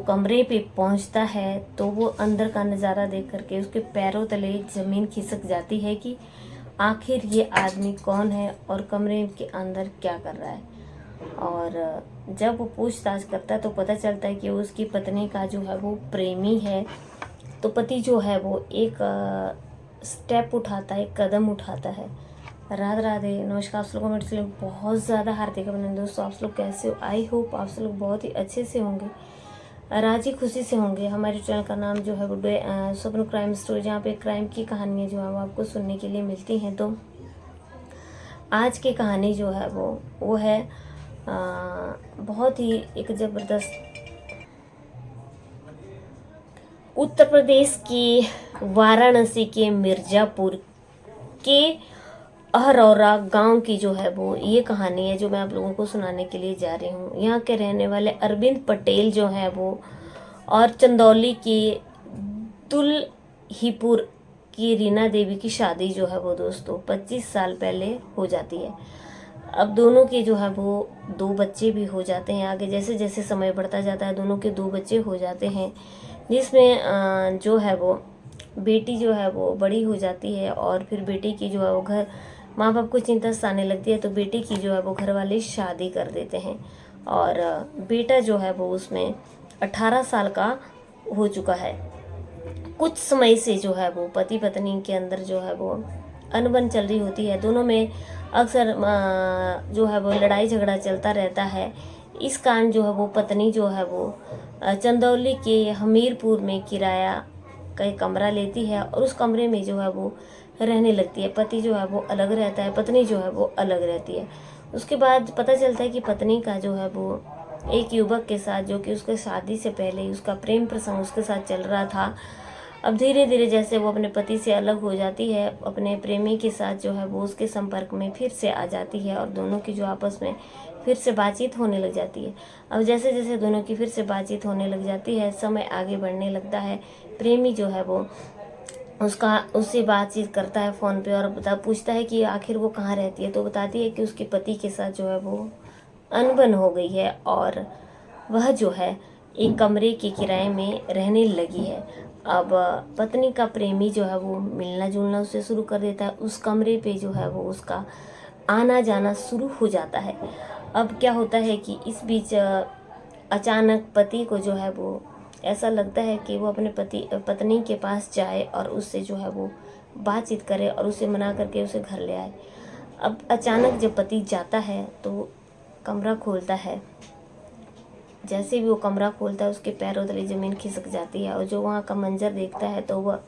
कमरे पे पहुंचता है तो वो अंदर का नज़ारा देख करके उसके पैरों तले ज़मीन खिसक जाती है कि आखिर ये आदमी कौन है और कमरे के अंदर क्या कर रहा है। और जब वो पूछताछ करता है तो पता चलता है कि उसकी पत्नी का जो है वो प्रेमी है। तो पति जो है वो एक स्टेप उठाता है, एक कदम उठाता है। राधे राधे, नमस्कार आप लोगों में बहुत ज़्यादा हार्दिक अभिनंदन दोस्तों। आप लोग कैसे हो? आई होप आप लोग बहुत ही अच्छे से होंगे, राजी खुशी से होंगे। हमारे चैनल का नाम जो है वो स्वप्न क्राइम स्टोरी, जहाँ पे क्राइम की कहानियाँ जो है वो आपको सुनने के लिए मिलती हैं। तो आज की कहानी जो है वो है बहुत ही एक ज़बरदस्त, उत्तर प्रदेश की वाराणसी के मिर्ज़ापुर के अहरौरा गांव की जो है वो ये कहानी है जो मैं आप लोगों को सुनाने के लिए जा रही हूँ। यहाँ के रहने वाले अरविंद पटेल जो है वो और चंदौली के दुल्हीपुर की रीना देवी की शादी जो है वो दोस्तों 25 साल पहले हो जाती है। अब दोनों के जो है वो 2 बच्चे भी हो जाते हैं। आगे जैसे जैसे समय बढ़ता जाता है दोनों के 2 बच्चे हो जाते हैं, जिसमें जो है वो बेटी जो है वो बड़ी हो जाती है और फिर बेटी की जो है वो घर माँ बाप को चिंता सताने लगती है। तो बेटी की जो है वो घर वाले शादी कर देते हैं और बेटा जो है वो उसमें 18 साल का हो चुका है। कुछ समय से जो है वो पति पत्नी के अंदर जो है वो अनबन चल रही होती है। दोनों में अक्सर जो है वो लड़ाई झगड़ा चलता रहता है। इस कारण जो है वो पत्नी जो है वो चंदौली के हमीरपुर में किराया का एक कमरा लेती है और उस कमरे में जो है वो रहने लगती है। पति जो है वो अलग रहता है, पत्नी जो है वो अलग रहती है। उसके बाद पता चलता है कि पत्नी का जो है वो एक युवक के साथ, जो कि उसके शादी से पहले उसका प्रेम प्रसंग उसके साथ चल रहा था, अब धीरे धीरे जैसे वो अपने पति से अलग हो जाती है, अपने प्रेमी के साथ जो है वो उसके संपर्क में फिर से आ जाती है और दोनों की जो आपस में फिर से बातचीत होने लग जाती है। अब जैसे जैसे दोनों की फिर से बातचीत होने लग जाती है, समय आगे बढ़ने लगता है। प्रेमी जो है वो उससे बातचीत करता है फ़ोन पे और पूछता है कि आखिर वो कहाँ रहती है। तो बताती है कि उसके पति के साथ जो है वो अनबन हो गई है और वह जो है एक कमरे के किराए में रहने लगी है। अब पत्नी का प्रेमी जो है वो मिलना जुलना उससे शुरू कर देता है। उस कमरे पे जो है वो उसका आना जाना शुरू हो जाता है। अब क्या होता है कि इस बीच अचानक पति को जो है वो ऐसा लगता है कि वो अपने पत्नी के पास जाए और उससे जो है वो बातचीत करे और उसे मना करके उसे घर ले आए। अब अचानक जब पति जाता है तो कमरा खोलता है। जैसे भी वो कमरा खोलता है उसके पैरों तले ज़मीन खिसक जाती है और जो वहाँ का मंजर देखता है तो वह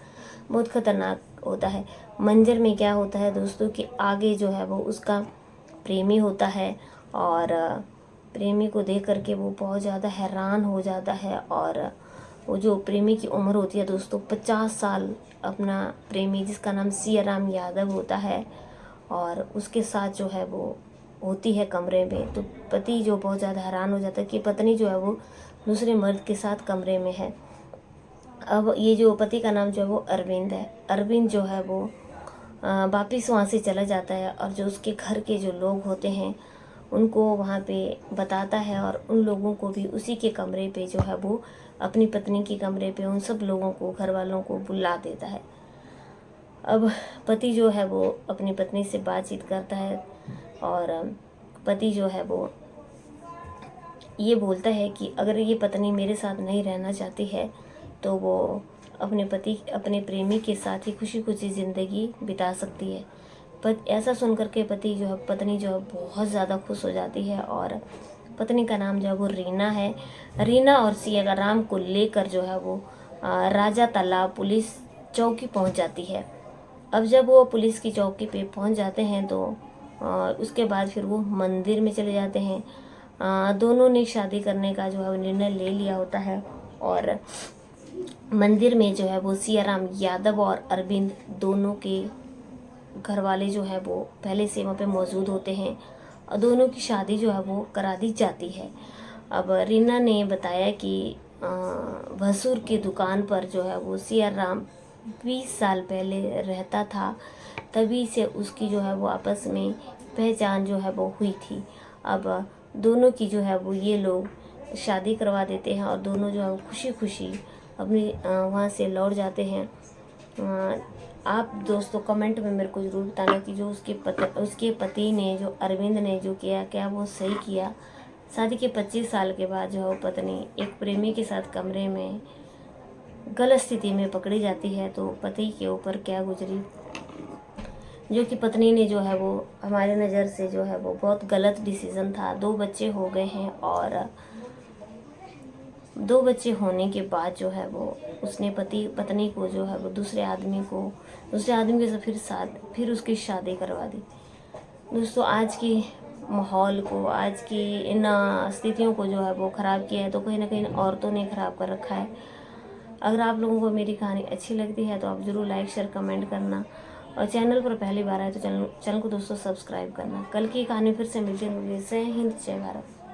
बहुत खतरनाक होता है। मंजर में क्या होता है दोस्तों कि आगे जो है वो उसका प्रेमी होता है और प्रेमी को देख करके वो बहुत ज़्यादा हैरान हो जाता है। और वो जो प्रेमी की उम्र होती है दोस्तों 50 साल, अपना प्रेमी जिसका नाम सियाराम यादव होता है और उसके साथ जो है वो होती है कमरे में। तो पति जो बहुत ज़्यादा हैरान हो जाता है कि पत्नी जो है वो दूसरे मर्द के साथ कमरे में है। अब ये जो पति का नाम जो है वो अरविंद है। अरविंद जो है वो वापिस वहाँ से चला जाता है और जो उसके घर के जो लोग होते हैं उनको वहाँ पे बताता है और उन लोगों को भी उसी के कमरे पे जो है वो अपनी पत्नी के कमरे पे उन सब लोगों को, घर वालों को बुला देता है। अब पति जो है वो अपनी पत्नी से बातचीत करता है और पति जो है वो ये बोलता है कि अगर ये पत्नी मेरे साथ नहीं रहना चाहती है तो वो अपने प्रेमी के साथ ही खुशी खुशी ज़िंदगी बिता सकती है। ऐसा सुनकर के पत्नी जो है बहुत ज़्यादा खुश हो जाती है और पत्नी का नाम जो है वो रीना है। रीना और सियाराम को लेकर जो है वो राजा तालाब पुलिस चौकी पहुंच जाती है। अब जब वो पुलिस की चौकी पे पहुंच जाते हैं तो उसके बाद फिर वो मंदिर में चले जाते हैं। दोनों ने शादी करने का जो है वो निर्णय ले लिया होता है और मंदिर में जो है वो सियाराम यादव और अरविंद दोनों के घर वाले जो है वो पहले से वहाँ पे मौजूद होते हैं और दोनों की शादी जो है वो करा दी जाती है। अब रीना ने बताया कि भसूर की दुकान पर जो है वो सियाराम 20 साल पहले रहता था, तभी से उसकी जो है वो आपस में पहचान जो है वो हुई थी। अब दोनों की जो है वो ये लोग शादी करवा देते हैं और दोनों जो है वो खुशी खुशी अपनी वहाँ से लौट जाते हैं। आप दोस्तों कमेंट में मेरे को ज़रूर बताना कि जो उसके पति ने, जो अरविंद ने जो किया, क्या वो सही किया। शादी के 25 साल के बाद जो है वो पत्नी एक प्रेमी के साथ कमरे में गलत स्थिति में पकड़ी जाती है, तो पति के ऊपर क्या गुजरी, जो कि पत्नी ने जो है वो हमारे नज़र से जो है वो बहुत गलत डिसीज़न था। 2 बच्चे हो गए हैं और 2 बच्चे होने के बाद जो है वो उसने पत्नी को जो है वो दूसरे आदमी के साथ फिर उसकी शादी करवा दी। दोस्तों आज की माहौल को, आज की इन स्थितियों को जो है वो ख़राब किया है, तो कहीं ना कहीं औरतों ने ख़राब कर रखा है। अगर आप लोगों को मेरी कहानी अच्छी लगती है तो आप ज़रूर लाइक शेयर कमेंट करना, और चैनल पर पहली बार आए तो चैनल को दोस्तों सब्सक्राइब करना। कल की कहानी फिर से मिलती है। जय हिंद, जय भारत।